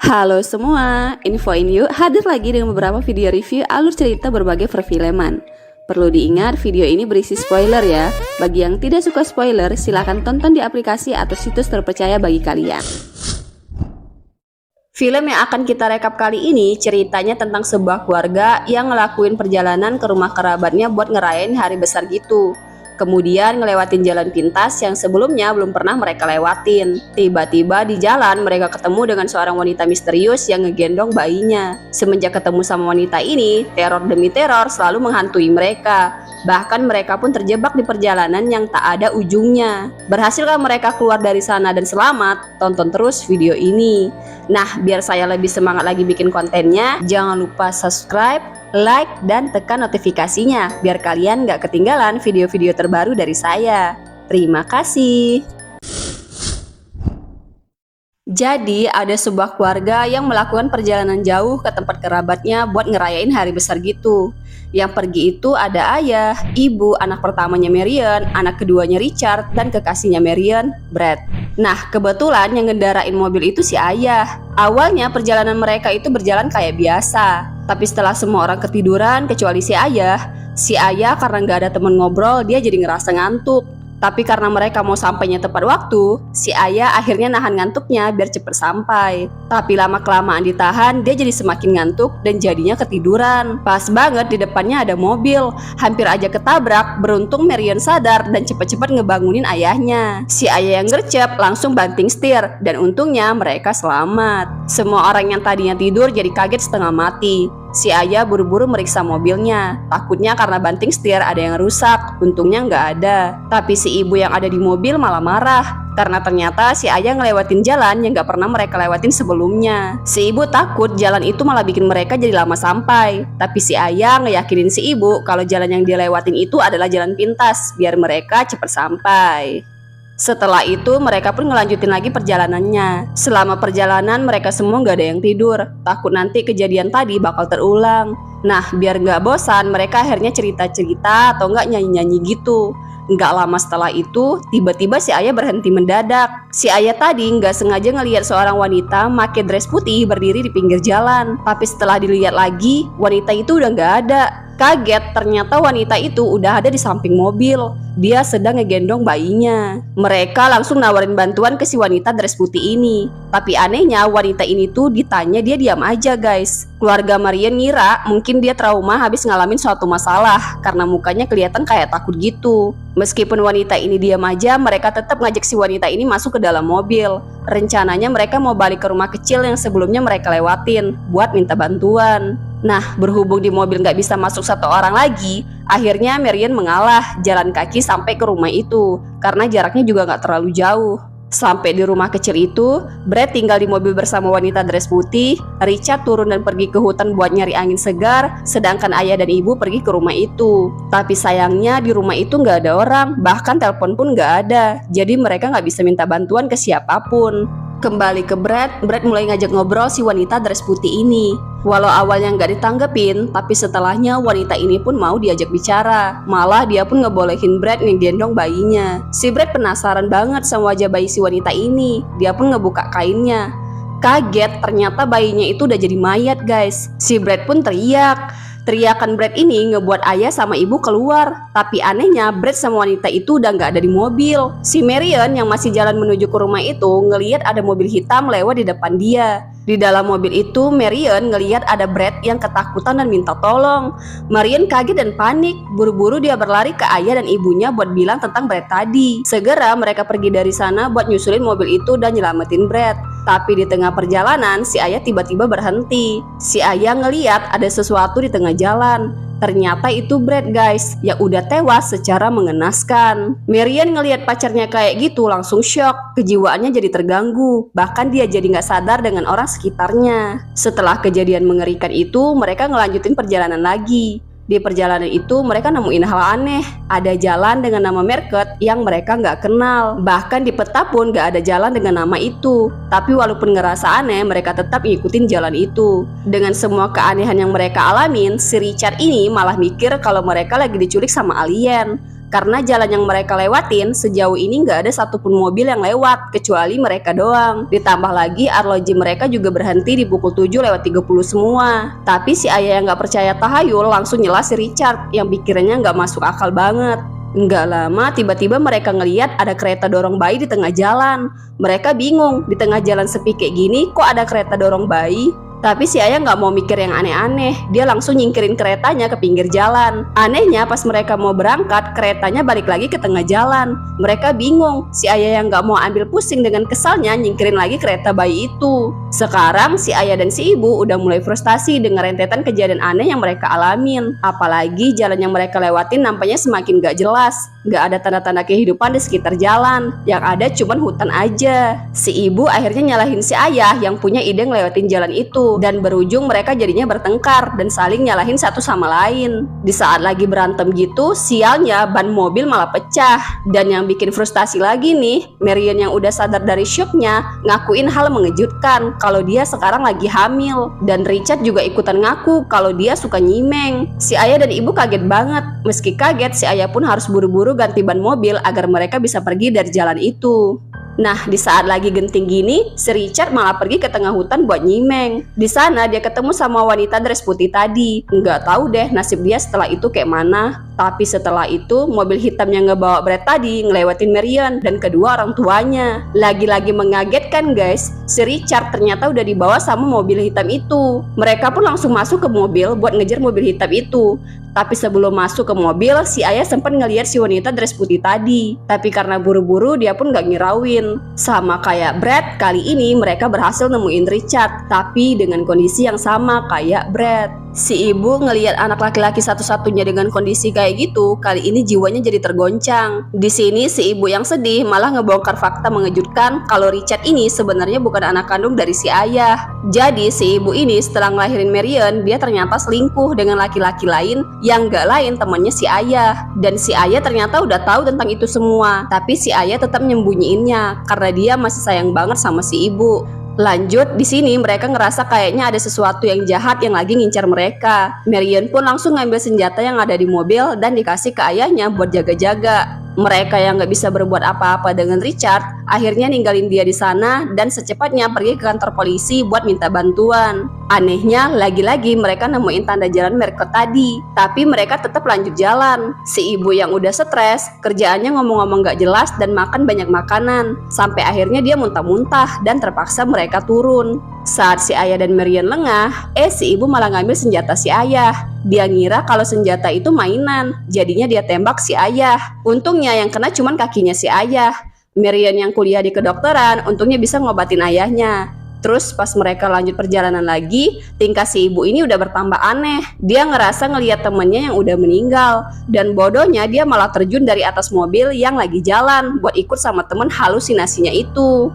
Halo semua, Infoin Yuk hadir lagi dengan beberapa video review alur cerita berbagai perfilman. Perlu diingat video ini berisi spoiler ya. Bagi yang tidak suka spoiler, silahkan tonton di aplikasi atau situs terpercaya bagi kalian. Film yang akan kita rekap kali ini ceritanya tentang sebuah keluarga yang ngelakuin perjalanan ke rumah kerabatnya buat ngerayain hari besar gitu. Kemudian ngelewatin jalan pintas yang sebelumnya belum pernah mereka lewatin. Tiba-tiba di jalan mereka ketemu dengan seorang wanita misterius yang ngegendong bayinya. Semenjak ketemu sama wanita ini, teror demi teror selalu menghantui mereka. Bahkan mereka pun terjebak di perjalanan yang tak ada ujungnya. Berhasilkah mereka keluar dari sana dan selamat? Tonton terus video ini. Nah, biar saya lebih semangat lagi bikin kontennya, jangan lupa subscribe, like, dan tekan notifikasinya biar kalian gak ketinggalan video-video terbaru dari saya. Terima kasih. Jadi ada sebuah keluarga yang melakukan perjalanan jauh ke tempat kerabatnya buat ngerayain hari besar gitu. Yang pergi itu ada ayah, ibu, anak pertamanya Marion, anak keduanya Richard, dan kekasihnya Marion, Brad. Nah, kebetulan yang ngendarain mobil itu si ayah. Awalnya perjalanan mereka itu berjalan kayak biasa. Tapi setelah semua orang ketiduran kecuali si ayah karena nggak ada temen ngobrol, dia jadi ngerasa ngantuk. Tapi karena mereka mau sampainya tepat waktu, si ayah akhirnya nahan ngantuknya biar cepet sampai. Tapi lama-kelamaan ditahan, dia jadi semakin ngantuk dan jadinya ketiduran. Pas banget di depannya ada mobil, hampir aja ketabrak. Beruntung Marion sadar dan cepet-cepet ngebangunin ayahnya. Si ayah yang gercep langsung banting setir dan untungnya mereka selamat. Semua orang yang tadinya tidur jadi kaget setengah mati. Si ayah buru-buru meriksa mobilnya, takutnya karena banting setir ada yang rusak, untungnya nggak ada. Tapi si ibu yang ada di mobil malah marah, karena ternyata si ayah ngelewatin jalan yang nggak pernah mereka lewatin sebelumnya. Si ibu takut jalan itu malah bikin mereka jadi lama sampai, tapi si ayah ngeyakinin si ibu kalau jalan yang dia lewatin itu adalah jalan pintas, biar mereka cepet sampai. Setelah itu mereka pun ngelanjutin lagi perjalanannya. Selama perjalanan mereka semua gak ada yang tidur, takut nanti kejadian tadi bakal terulang. Nah, biar gak bosan mereka akhirnya cerita-cerita atau gak nyanyi-nyanyi gitu. Nggak lama setelah itu, tiba-tiba si ayah berhenti mendadak. Si ayah tadi nggak sengaja ngelihat seorang wanita make dress putih berdiri di pinggir jalan. Tapi setelah dilihat lagi, wanita itu udah nggak ada. Kaget, ternyata wanita itu udah ada di samping mobil. Dia sedang ngegendong bayinya. Mereka langsung nawarin bantuan ke si wanita dress putih ini. Tapi anehnya wanita ini tuh ditanya dia diam aja guys. Keluarga Marion ngira mungkin dia trauma habis ngalamin suatu masalah karena mukanya kelihatan kayak takut gitu. Meskipun wanita ini diam aja, mereka tetap ngajak si wanita ini masuk ke dalam mobil. Rencananya mereka mau balik ke rumah kecil yang sebelumnya mereka lewatin buat minta bantuan. Nah, berhubung di mobil nggak bisa masuk satu orang lagi, akhirnya Marion mengalah jalan kaki sampai ke rumah itu karena jaraknya juga nggak terlalu jauh. Sampai di rumah kecil itu, Brad tinggal di mobil bersama wanita dress putih. Richard turun dan pergi ke hutan buat nyari angin segar, sedangkan ayah dan ibu pergi ke rumah itu. Tapi sayangnya di rumah itu nggak ada orang, bahkan telepon pun nggak ada. Jadi mereka nggak bisa minta bantuan ke siapapun. Kembali ke Brad mulai ngajak ngobrol si wanita dress putih ini. Walau awalnya nggak ditanggepin, tapi setelahnya wanita ini pun mau diajak bicara. Malah dia pun ngebolehin Brad ngegendong bayinya. Si Brad penasaran banget sama wajah bayi si wanita ini. Dia pun ngebuka kainnya. Kaget, ternyata bayinya itu udah jadi mayat guys. Si Brad pun teriak. Teriakan Brad ini ngebuat ayah sama ibu keluar. Tapi anehnya Brad sama wanita itu udah nggak ada di mobil. Si Marion yang masih jalan menuju ke rumah itu ngelihat ada mobil hitam lewat di depan dia. Di dalam mobil itu Marion ngelihat ada Brad yang ketakutan dan minta tolong. Marion kaget dan panik. Buru-buru dia berlari ke ayah dan ibunya buat bilang tentang Brad tadi. Segera mereka pergi dari sana buat nyusulin mobil itu dan nyelamatin Brad. Tapi di tengah perjalanan si ayah tiba-tiba berhenti. Si ayah ngeliat ada sesuatu di tengah jalan. Ternyata itu Brad guys, yang udah tewas secara mengenaskan. Marion ngelihat pacarnya kayak gitu langsung shock, kejiwaannya jadi terganggu. Bahkan dia jadi nggak sadar dengan orang sekitarnya. Setelah kejadian mengerikan itu, mereka ngelanjutin perjalanan lagi. Di perjalanan itu mereka nemuin hal aneh. Ada jalan dengan nama Market yang mereka nggak kenal. Bahkan di peta pun nggak ada jalan dengan nama itu. Tapi walaupun ngerasa aneh, mereka tetap ngikutin jalan itu. Dengan semua keanehan yang mereka alamin, si Richard ini malah mikir kalau mereka lagi diculik sama alien. karena jalan yang mereka lewatin sejauh ini nggak ada satupun mobil yang lewat kecuali mereka doang. Ditambah lagi arloji mereka juga berhenti di pukul 7:30 semua. Tapi si ayah yang nggak percaya tahayul langsung nyela si Richard yang pikirannya nggak masuk akal banget. Nggak lama tiba-tiba mereka ngeliat ada kereta dorong bayi di tengah jalan. Mereka bingung, di tengah jalan sepi kayak gini kok ada kereta dorong bayi? Tapi si ayah nggak mau mikir yang aneh-aneh, dia langsung nyingkirin keretanya ke pinggir jalan. Anehnya pas mereka mau berangkat, keretanya balik lagi ke tengah jalan. Mereka bingung, si ayah yang nggak mau ambil pusing dengan kesalnya nyingkirin lagi kereta bayi itu. Sekarang si ayah dan si ibu udah mulai frustasi dengan rentetan kejadian aneh yang mereka alamin. Apalagi jalan yang mereka lewatin nampaknya semakin gak jelas. Gak ada tanda-tanda kehidupan di sekitar jalan, yang ada cuman hutan aja. Si ibu akhirnya nyalahin si ayah yang punya ide ngelewatin jalan itu, dan berujung mereka jadinya bertengkar dan saling nyalahin satu sama lain. Di saat lagi berantem gitu, sialnya ban mobil malah pecah. Dan yang bikin frustasi lagi nih, Marion yang udah sadar dari syoknya ngakuin hal mengejutkan kalau dia sekarang lagi hamil. Dan Richard juga ikutan ngaku kalau dia suka nyimeng. Si ayah dan ibu kaget banget. Meski kaget, si ayah pun harus buru-buru ganti ban mobil agar mereka bisa pergi dari jalan itu. Nah, di saat lagi genting gini, si Richard malah pergi ke tengah hutan buat nyimeng. Di sana dia ketemu sama wanita dress putih tadi. Nggak tahu deh nasib dia setelah itu kayak mana. Tapi setelah itu, mobil hitam yang ngebawa Brad tadi ngelewatin Marion dan kedua orang tuanya. Lagi-lagi mengagetkan guys, si Richard ternyata udah dibawa sama mobil hitam itu. Mereka pun langsung masuk ke mobil buat ngejar mobil hitam itu. Tapi sebelum masuk ke mobil, si ayah sempat ngeliat si wanita dress putih tadi. Tapi karena buru-buru, dia pun gak ngirauin. Sama kayak Brad, kali ini mereka berhasil nemuin Richard. Tapi dengan kondisi yang sama kayak Brad. Si ibu ngelihat anak laki-laki satu-satunya dengan kondisi kayak gitu, kali ini jiwanya jadi tergoncang. Di sini si ibu yang sedih malah ngebongkar fakta mengejutkan kalau Richard ini sebenarnya bukan anak kandung dari si ayah. Jadi si ibu ini setelah ngelahirin Marion, dia ternyata selingkuh dengan laki-laki lain yang gak lain temannya si ayah. Dan si ayah ternyata udah tahu tentang itu semua, tapi si ayah tetap nyembunyiinnya karena dia masih sayang banget sama si ibu. Lanjut, di sini mereka ngerasa kayaknya ada sesuatu yang jahat yang lagi ngincar mereka. Marion pun langsung ngambil senjata yang ada di mobil dan dikasih ke ayahnya buat jaga-jaga. Mereka yang nggak bisa berbuat apa-apa dengan Richard, akhirnya ninggalin dia di sana dan secepatnya pergi ke kantor polisi buat minta bantuan. Anehnya, lagi-lagi mereka nemuin tanda jalan Marriott tadi, tapi mereka tetap lanjut jalan. Si ibu yang udah stres, kerjaannya ngomong-ngomong gak jelas dan makan banyak makanan, sampai akhirnya dia muntah-muntah dan terpaksa mereka turun. Saat si ayah dan Marion lengah, si ibu malah ngambil senjata si ayah. Dia ngira kalau senjata itu mainan, jadinya dia tembak si ayah. Untungnya yang kena cuman kakinya si ayah. Marion yang kuliah di kedokteran, untungnya bisa ngobatin ayahnya. Terus pas mereka lanjut perjalanan lagi, tingkah si ibu ini udah bertambah aneh. Dia ngerasa ngelihat temennya yang udah meninggal. Dan bodohnya dia malah terjun dari atas mobil yang lagi jalan buat ikut sama temen halusinasinya itu.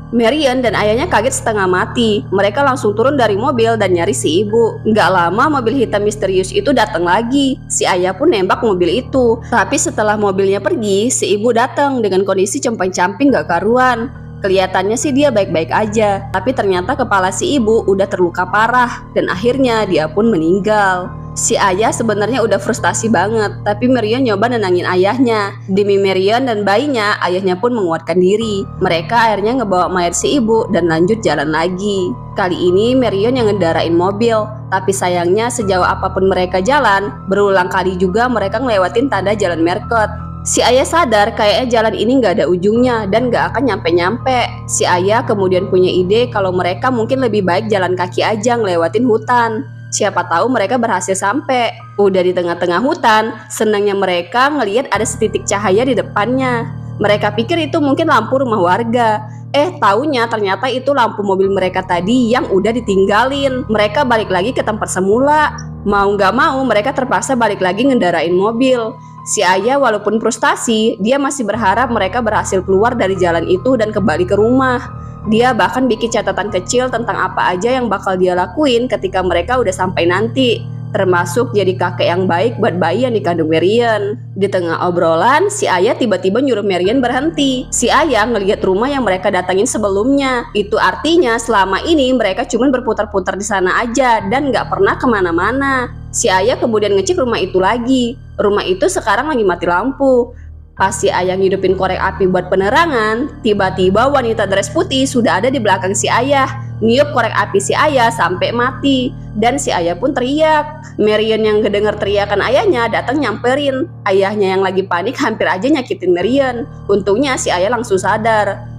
Marion dan ayahnya kaget setengah mati. Mereka langsung turun dari mobil dan nyari si ibu. Nggak lama mobil hitam misterius itu datang lagi. Si ayah pun nembak mobil itu. Tapi setelah mobilnya pergi, si ibu datang dengan kondisi compang-camping gak karuan. Kelihatannya sih dia baik-baik aja, tapi ternyata kepala si ibu udah terluka parah dan akhirnya dia pun meninggal. Si ayah sebenarnya udah frustasi banget, tapi Marion nyoba nenangin ayahnya. Demi Marion dan bayinya, ayahnya pun menguatkan diri. Mereka akhirnya ngebawa mayat si ibu dan lanjut jalan lagi. Kali ini Marion yang ngendarain mobil, tapi sayangnya sejauh apapun mereka jalan, berulang kali juga mereka ngelewatin tanda jalan Marriott. Si ayah sadar kayaknya jalan ini gak ada ujungnya dan gak akan nyampe-nyampe. Si ayah kemudian punya ide kalau mereka mungkin lebih baik jalan kaki aja ngelewatin hutan. Siapa tahu mereka berhasil sampai. Udah di tengah-tengah hutan, senangnya mereka ngelihat ada setitik cahaya di depannya. Mereka pikir itu mungkin lampu rumah warga. Taunya ternyata itu lampu mobil mereka tadi yang udah ditinggalin. Mereka balik lagi ke tempat semula. Mau gak mau mereka terpaksa balik lagi ngendarain mobil. Si ayah walaupun frustasi, dia masih berharap mereka berhasil keluar dari jalan itu dan kembali ke rumah. Dia bahkan bikin catatan kecil tentang apa aja yang bakal dia lakuin ketika mereka udah sampai nanti. termasuk jadi kakek yang baik buat bayi yang dikandung Marion. Di tengah obrolan, si ayah tiba-tiba nyuruh Marion berhenti. Si ayah ngelihat rumah yang mereka datangin sebelumnya. Itu artinya selama ini mereka cuma berputar-putar di sana aja dan nggak pernah kemana-mana. Si ayah kemudian ngecek rumah itu lagi. Rumah itu sekarang lagi mati lampu. Pas si ayah ngidupin korek api buat penerangan, tiba-tiba wanita dress putih sudah ada di belakang si ayah, niup korek api si ayah sampai mati. Dan si ayah pun teriak. Marion yang kedengar teriakan ayahnya datang nyamperin. Ayahnya yang lagi panik hampir aja nyakitin Marion. Untungnya si ayah langsung sadar.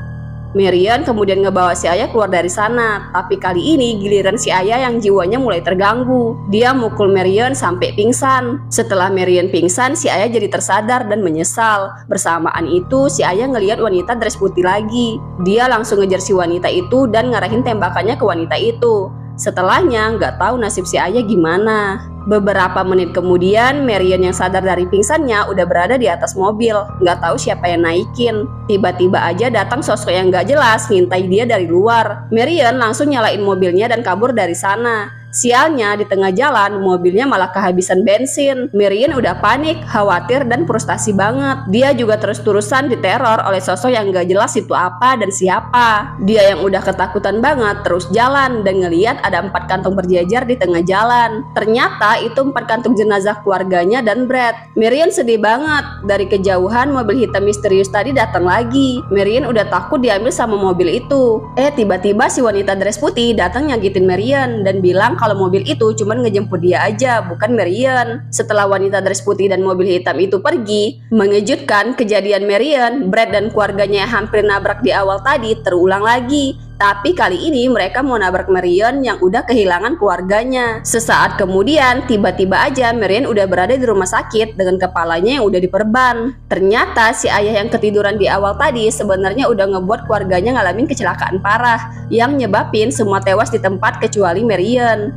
Marion kemudian ngebawa si ayah keluar dari sana, tapi kali ini giliran si ayah yang jiwanya mulai terganggu. Dia mukul Marion sampai pingsan. Setelah Marion pingsan, si ayah jadi tersadar dan menyesal. Bersamaan itu, si ayah ngelihat wanita dress putih lagi. Dia langsung ngejar si wanita itu dan ngarahin tembakannya ke wanita itu. Setelahnya, nggak tahu nasib si ayah gimana. Beberapa menit kemudian, Marion yang sadar dari pingsannya udah berada di atas mobil. Nggak tahu siapa yang naikin. Tiba-tiba aja datang sosok yang nggak jelas ngintai dia dari luar. Marion langsung nyalain mobilnya dan kabur dari sana. Sialnya di tengah jalan mobilnya malah kehabisan bensin. Marion udah panik, khawatir dan frustasi banget. Dia juga terus-terusan diteror oleh sosok yang gak jelas itu apa dan siapa. Dia yang udah ketakutan banget terus jalan dan ngeliat ada 4 kantung berjejer di tengah jalan. Ternyata itu 4 kantung jenazah keluarganya dan Brad. Marion sedih banget. Dari kejauhan mobil hitam misterius tadi datang lagi. Marion udah takut diambil sama mobil itu. Tiba-tiba si wanita dress putih datang nyakitin Marion dan bilang kalau mobil itu cuma ngejemput dia aja, bukan Marion. Setelah wanita dress putih dan mobil hitam itu pergi, mengejutkan kejadian Marion, Brad dan keluarganya yang hampir nabrak di awal tadi terulang lagi. Tapi kali ini mereka mau nabrak Marion yang udah kehilangan keluarganya. Sesaat kemudian, tiba-tiba aja Marion udah berada di rumah sakit dengan kepalanya yang udah diperban. Ternyata si ayah yang ketiduran di awal tadi sebenarnya udah ngebuat keluarganya ngalamin kecelakaan parah yang nyebabin semua tewas di tempat kecuali Marion.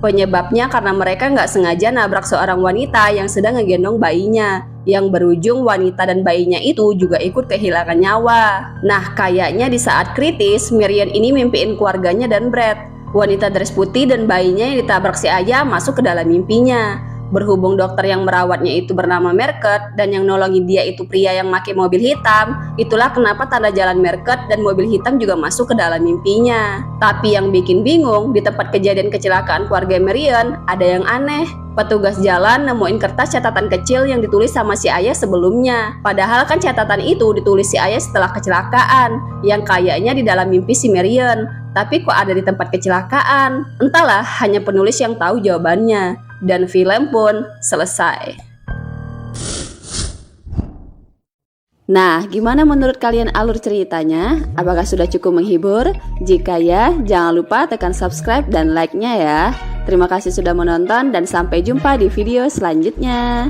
Penyebabnya karena mereka nggak sengaja nabrak seorang wanita yang sedang ngegendong bayinya, yang berujung wanita dan bayinya itu juga ikut kehilangan nyawa. Nah, kayaknya di saat kritis, Marion ini mimpiin keluarganya dan Brad. Wanita dress putih dan bayinya yang ditabrak si ayah masuk ke dalam mimpinya. Berhubung dokter yang merawatnya itu bernama Merket dan yang nolongin dia itu pria yang pakai mobil hitam, itulah kenapa tanda jalan Merket dan mobil hitam juga masuk ke dalam mimpinya. Tapi yang bikin bingung, di tempat kejadian kecelakaan keluarga Marion ada yang aneh. Petugas jalan nemuin kertas catatan kecil yang ditulis sama si ayah sebelumnya. Padahal kan catatan itu ditulis si ayah setelah kecelakaan, yang kayaknya di dalam mimpi si Marion. Tapi kok ada di tempat kecelakaan? Entahlah, hanya penulis yang tahu jawabannya. Dan film pun selesai. Nah, gimana menurut kalian alur ceritanya? Apakah sudah cukup menghibur? Jika ya, jangan lupa tekan subscribe dan like-nya ya. Terima kasih sudah menonton dan sampai jumpa di video selanjutnya.